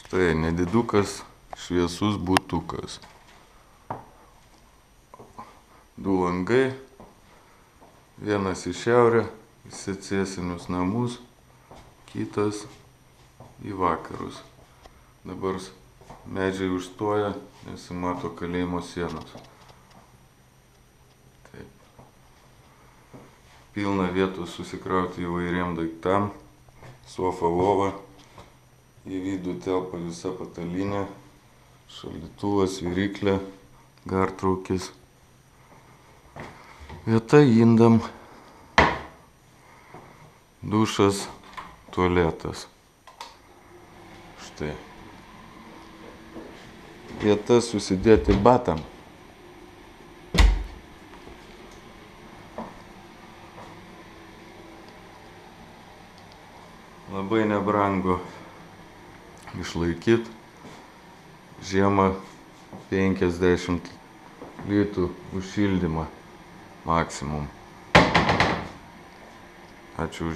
Štai nedidukas šviesus butukas. 2 langai, vienas į šiaurę, į secesinius namus, kitas į vakarus. Dabar medžiai užstoja, nesimato kalėjimo sienos. Taip. Pilna vietos susikrauti įvairiem daiktam, sofa, lova. Į vidų telpa visa patalynė, šaldytuvas, viryklė, gartraukis. Vieta indam, dušas, tualetas. Štai. Vieta susidėti batam. Labai nebrangu išlaikyt. Žiemą 50 litų už šildymą maksimum. Ačiū už